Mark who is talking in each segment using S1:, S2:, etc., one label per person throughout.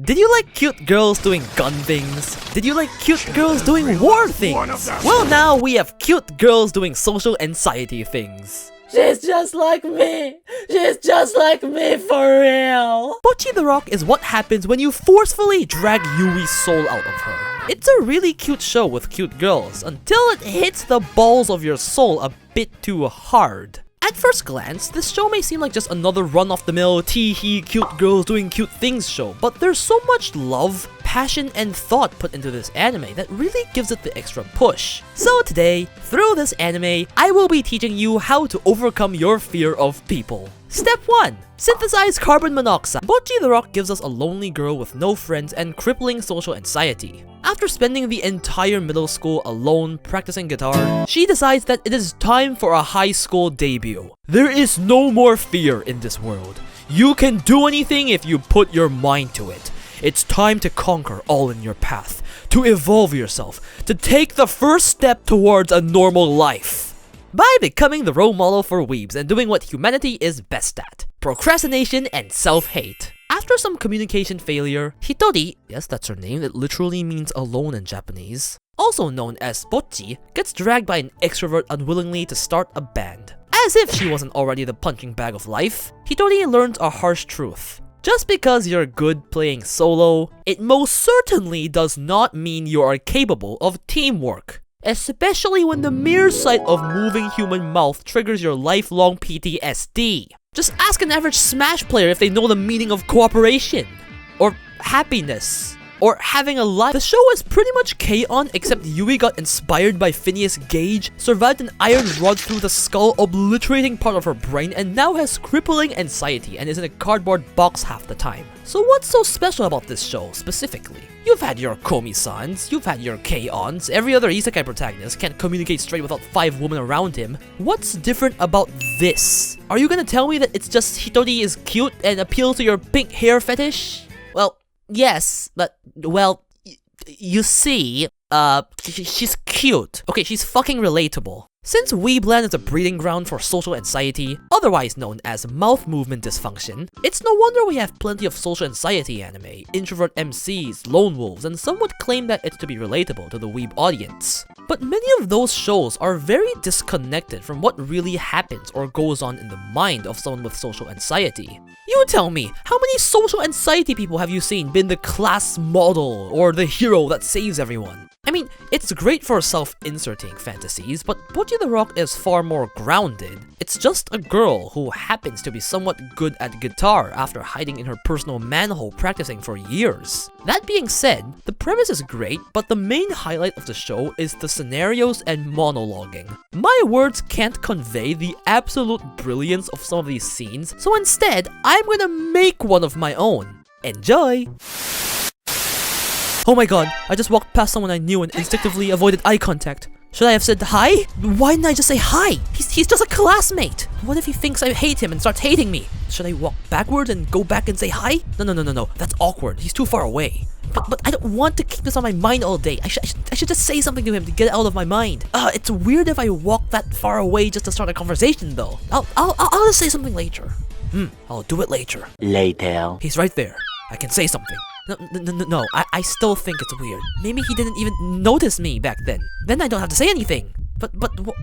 S1: Did you like cute girls doing gun things? Did you like cute girls doing war things? Well, now we have cute girls doing social anxiety things. She's just like me! She's just like me for real! Bocchi the Rock is what happens when you forcefully drag Yui's soul out of her. It's a really cute show with cute girls, until it hits the balls of your soul a bit too hard. At first glance, this show may seem like just another run-of-the-mill tee-hee cute girls doing cute things show, but there's so much love, passion, and thought put into this anime that really gives it the extra push. So today, through this anime, I will be teaching you how to overcome your fear of people. Step 1. Synthesize carbon monoxide. Bocchi the Rock gives us a lonely girl with no friends and crippling social anxiety. After spending the entire middle school alone practicing guitar, she decides that it is time for a high school debut. There is no more fear in this world. You can do anything if you put your mind to it. It's time to conquer all in your path, to evolve yourself, to take the first step towards a normal life. By becoming the role model for weebs and doing what humanity is best at: procrastination and self-hate. After some communication failure, Hitori, yes that's her name, it literally means alone in Japanese, also known as Bocchi, gets dragged by an extrovert unwillingly to start a band. As if she wasn't already the punching bag of life, Hitori learns a harsh truth. Just because you're good playing solo, it most certainly does not mean you are capable of teamwork. Especially when the mere sight of moving human mouth triggers your lifelong PTSD. Just ask an average Smash player if they know the meaning of cooperation, or happiness, or having a life. The show is pretty much K-On, except Yui got inspired by Phineas Gage, survived an iron rod through the skull, obliterating part of her brain, and now has crippling anxiety and is in a cardboard box half the time. So what's so special about this show, specifically? You've had your Komi-sans, you've had your K-Ons, every other isekai protagonist can't communicate straight without 5 women around him. What's different about this? Are you gonna tell me that it's just Hitori is cute and appeals to your pink hair fetish? Well, yes, but, well, you see, she's cute. Okay, she's fucking relatable. Since Weebland is a breeding ground for social anxiety, otherwise known as mouth movement dysfunction, it's no wonder we have plenty of social anxiety anime, introvert MCs, lone wolves, and some would claim that it's to be relatable to the weeb audience. But many of those shows are very disconnected from what really happens or goes on in the mind of someone with social anxiety. You tell me, how many social anxiety people have you seen been the class model or the hero that saves everyone? I mean, it's great for self-inserting fantasies, but Bocchi the Rock is far more grounded. It's just a girl who happens to be somewhat good at guitar after hiding in her personal manhole practicing for years. That being said, the premise is great, but the main highlight of the show is the scenarios and monologuing. My words can't convey the absolute brilliance of some of these scenes, so instead, I'm gonna make one of my own. Enjoy! Oh my god, I just walked past someone I knew and instinctively avoided eye contact. Should I have said hi? Why didn't I just say hi? He's just a classmate. What if he thinks I hate him and starts hating me? Should I walk backwards and go back and say hi? No. That's awkward. He's too far away. But I don't want to keep this on my mind all day. I should just say something to him to get it out of my mind. It's weird if I walk that far away just to start a conversation though. I'll just say something later. I'll do it later. Later. He's right there. I can say something. No, I still think it's weird. Maybe he didn't even notice me back then. Then I don't have to say anything. But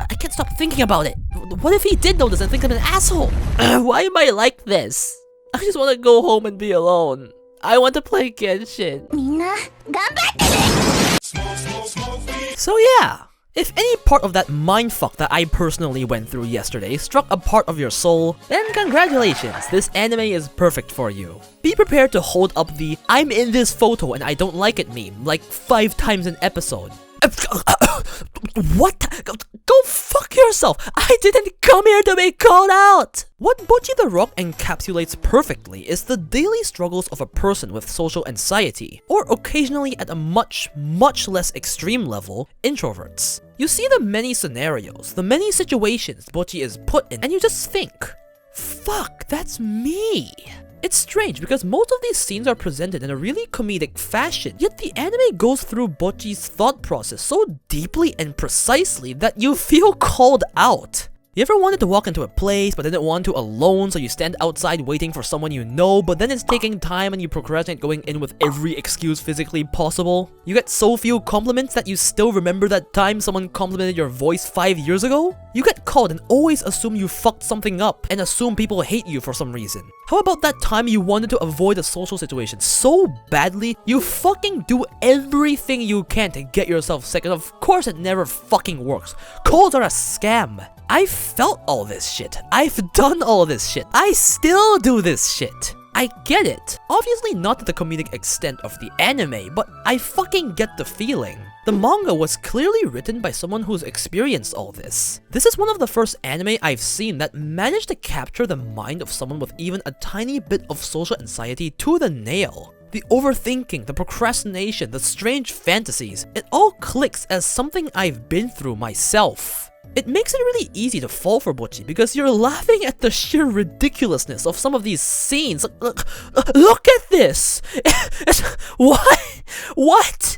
S1: I can't stop thinking about it. What if he did notice and think I'm an asshole? Why am I like this? I just want to go home and be alone. I want to play Genshin. So yeah. If any part of that mindfuck that I personally went through yesterday struck a part of your soul, then congratulations, this anime is perfect for you. Be prepared to hold up the "I'm in this photo and I don't like it" meme like 5 times an episode. What? Go fuck yourself! I didn't come here to be called out! What Bocchi the Rock encapsulates perfectly is the daily struggles of a person with social anxiety, or occasionally at a much less extreme level, introverts. You see the many scenarios, the many situations Bocchi is put in, and you just think, fuck, that's me. It's strange because most of these scenes are presented in a really comedic fashion, yet the anime goes through Bocchi's thought process so deeply and precisely that you feel called out. You ever wanted to walk into a place but didn't want to alone, so you stand outside waiting for someone you know, but then it's taking time and you procrastinate going in with every excuse physically possible? You get so few compliments that you still remember that time someone complimented your voice 5 years ago? You get called and always assume you fucked something up and assume people hate you for some reason. How about that time you wanted to avoid a social situation so badly, you fucking do everything you can to get yourself sick, and of course it never fucking works. Calls are a scam. I've felt all this shit. I've done all this shit. I still do this shit. I get it. Obviously not to the comedic extent of the anime, but I fucking get the feeling. The manga was clearly written by someone who's experienced all this. This is one of the first anime I've seen that managed to capture the mind of someone with even a tiny bit of social anxiety to the nail. The overthinking, the procrastination, the strange fantasies, it all clicks as something I've been through myself. It makes it really easy to fall for Bocchi because you're laughing at the sheer ridiculousness of some of these scenes. Look at this! What? What?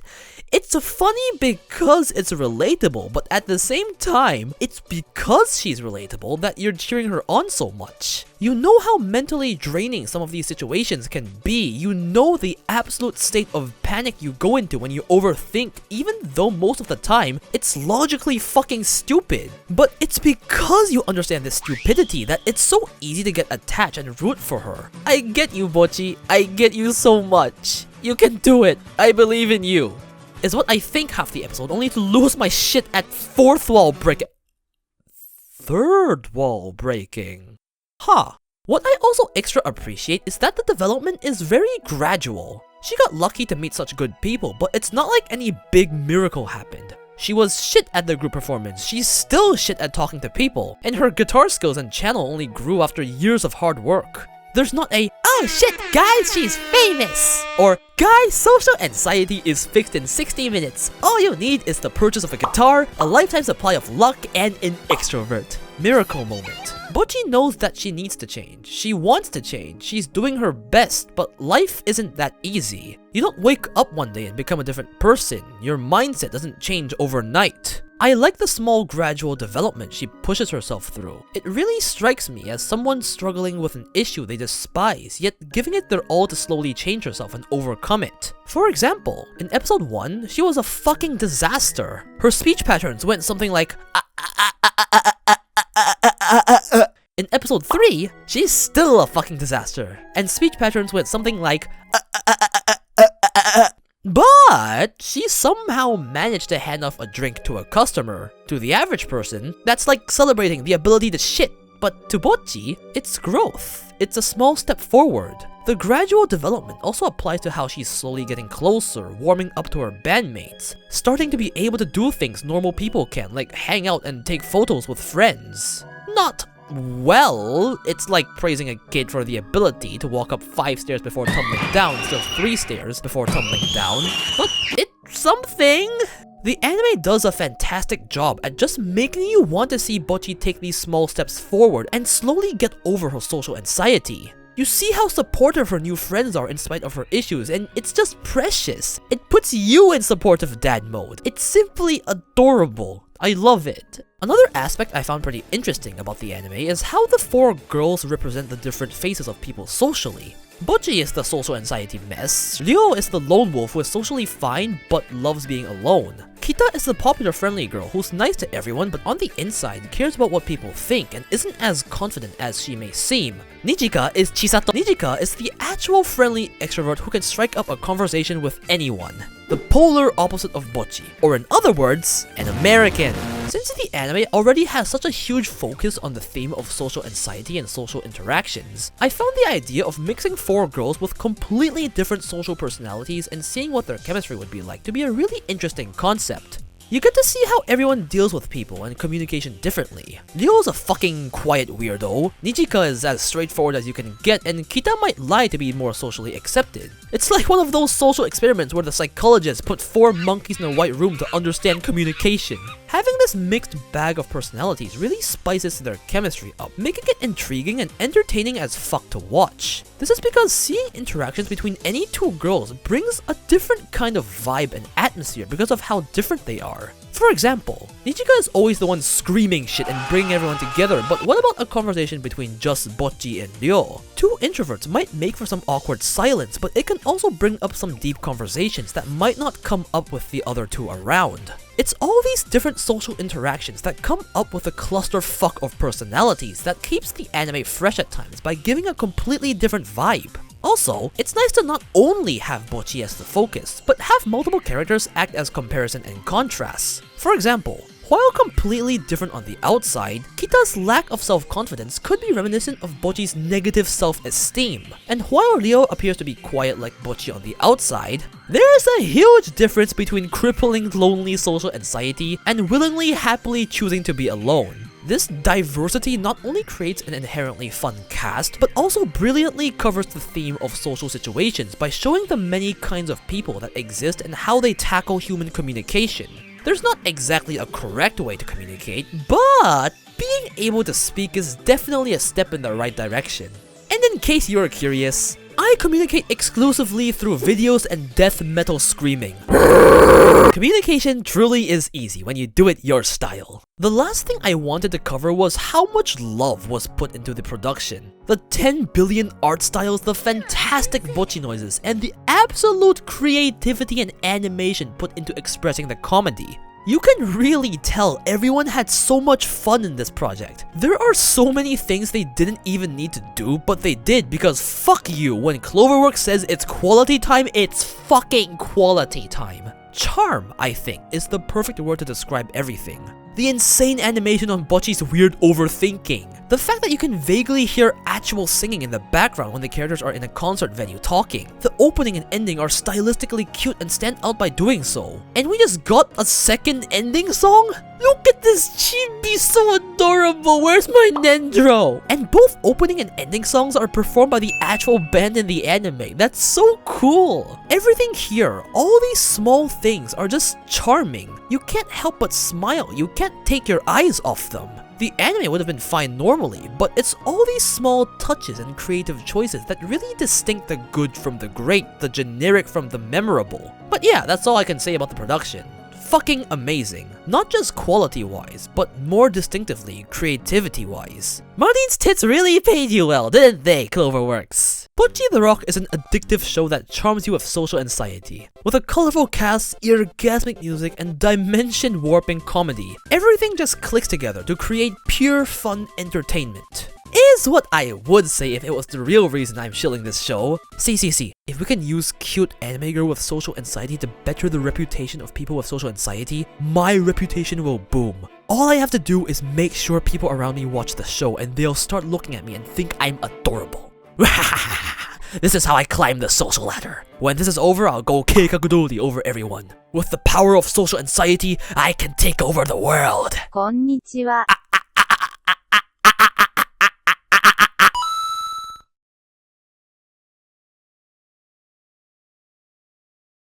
S1: It's funny because it's relatable, but at the same time, it's because she's relatable that you're cheering her on so much. You know how mentally draining some of these situations can be. You know the absolute state of panic you go into when you overthink, even though most of the time, it's logically fucking stupid. But it's because you understand this stupidity that it's so easy to get attached and root for her. I get you, Bocchi. I get you so much. You can do it. I believe in you. Is what I think half the episode, only to lose my shit at third wall breaking. Huh. What I also extra appreciate is that the development is very gradual. She got lucky to meet such good people, but it's not like any big miracle happened. She was shit at the group performance, she's still shit at talking to people, and her guitar skills and channel only grew after years of hard work. There's not a, oh shit guys, she's famous! Or, guys, social anxiety is fixed in 60 minutes. All you need is the purchase of a guitar, a lifetime supply of luck, and an extrovert. Miracle moment. Bocchi knows that she needs to change. She wants to change. She's doing her best, but life isn't that easy. You don't wake up one day and become a different person. Your mindset doesn't change overnight. I like the small gradual development she pushes herself through. It really strikes me as someone struggling with an issue they despise, yet giving it their all to slowly change herself and overcome it. For example, in episode 1, she was a fucking disaster. Her speech patterns went something like in episode 3, she's still a fucking disaster, and speech patterns went something like but she somehow managed to hand off a drink to a customer. To the average person, that's like celebrating the ability to shit. But to Bocchi, it's growth. It's a small step forward. The gradual development also applies to how she's slowly getting closer, warming up to her bandmates, starting to be able to do things normal people can, like hang out and take photos with friends. Not well, it's like praising a kid for the ability to walk up 5 stairs before tumbling down instead of 3 stairs before tumbling down, but it's something. The anime does a fantastic job at just making you want to see Bocchi take these small steps forward and slowly get over her social anxiety. You see how supportive her new friends are in spite of her issues, and it's just precious. It puts you in supportive dad mode. It's simply adorable. I love it. Another aspect I found pretty interesting about the anime is how the 4 girls represent the different phases of people socially. Bocchi is the social anxiety mess, Ryo is the lone wolf who is socially fine but loves being alone. Kita is the popular friendly girl who's nice to everyone but on the inside cares about what people think and isn't as confident as she may seem. Nijika is Chisato. Nijika is the actual friendly extrovert who can strike up a conversation with anyone. The polar opposite of Bocchi, or in other words, an American. Since the anime already has such a huge focus on the theme of social anxiety and social interactions, I found the idea of mixing 4 girls with completely different social personalities and seeing what their chemistry would be like to be a really interesting concept. You get to see how everyone deals with people and communication differently. Ryo's a fucking quiet weirdo, Nijika is as straightforward as you can get, and Kita might lie to be more socially accepted. It's like one of those social experiments where the psychologist put 4 monkeys in a white room to understand communication. Having this mixed bag of personalities really spices their chemistry up, making it intriguing and entertaining as fuck to watch. This is because seeing interactions between any 2 girls brings a different kind of vibe and atmosphere because of how different they are. For example, Nichika is always the one screaming shit and bringing everyone together, but what about a conversation between just Bocchi and Ryo? Two introverts might make for some awkward silence, but it can also bring up some deep conversations that might not come up with the other two around. It's all these different social interactions that come up with a clusterfuck of personalities that keeps the anime fresh at times by giving a completely different vibe. Also, it's nice to not only have Bocchi as the focus, but have multiple characters act as comparison and contrast. For example, while completely different on the outside, Kita's lack of self-confidence could be reminiscent of Bocchi's negative self-esteem. And while Ryo appears to be quiet like Bocchi on the outside, there is a huge difference between crippling lonely social anxiety and willingly happily choosing to be alone. This diversity not only creates an inherently fun cast, but also brilliantly covers the theme of social situations by showing the many kinds of people that exist and how they tackle human communication. There's not exactly a correct way to communicate, but being able to speak is definitely a step in the right direction. And in case you're curious, I communicate exclusively through videos and death metal screaming. Communication truly is easy when you do it your style. The last thing I wanted to cover was how much love was put into the production. The 10 billion art styles, the fantastic Bocchi noises, and the absolute creativity and animation put into expressing the comedy. You can really tell everyone had so much fun in this project. There are so many things they didn't even need to do, but they did because fuck you, when Cloverworks says it's quality time, it's fucking quality time. Charm, I think, is the perfect word to describe everything. The insane animation on Bocchi's weird overthinking. The fact that you can vaguely hear actual singing in the background when the characters are in a concert venue talking. The opening and ending are stylistically cute and stand out by doing so. And we just got a second ending song? Look at this chibi, so adorable, where's my Nendro? And both opening and ending songs are performed by the actual band in the anime. That's so cool. Everything here, all these small things are just charming. You can't help but smile, you can't take your eyes off them. The anime would have been fine normally, but it's all these small touches and creative choices that really distinct the good from the great, the generic from the memorable. But yeah, that's all I can say about the production. Fucking amazing. Not just quality-wise, but more distinctively creativity-wise. Martine's tits really paid you well, didn't they, Cloverworks? Bocchi the Rock is an addictive show that charms you with social anxiety. With a colorful cast, orgasmic music, and dimension-warping comedy, everything just clicks together to create pure fun entertainment. Is what I would say if it was the real reason I'm shilling this show. See, if we can use cute anime girl with social anxiety to better the reputation of people with social anxiety, my reputation will boom. All I have to do is make sure people around me watch the show and they'll start looking at me and think I'm adorable. This is how I climb the social ladder. When this is over, I'll go keikakudori over everyone. With the power of social anxiety, I can take over the world.
S2: こんにちは。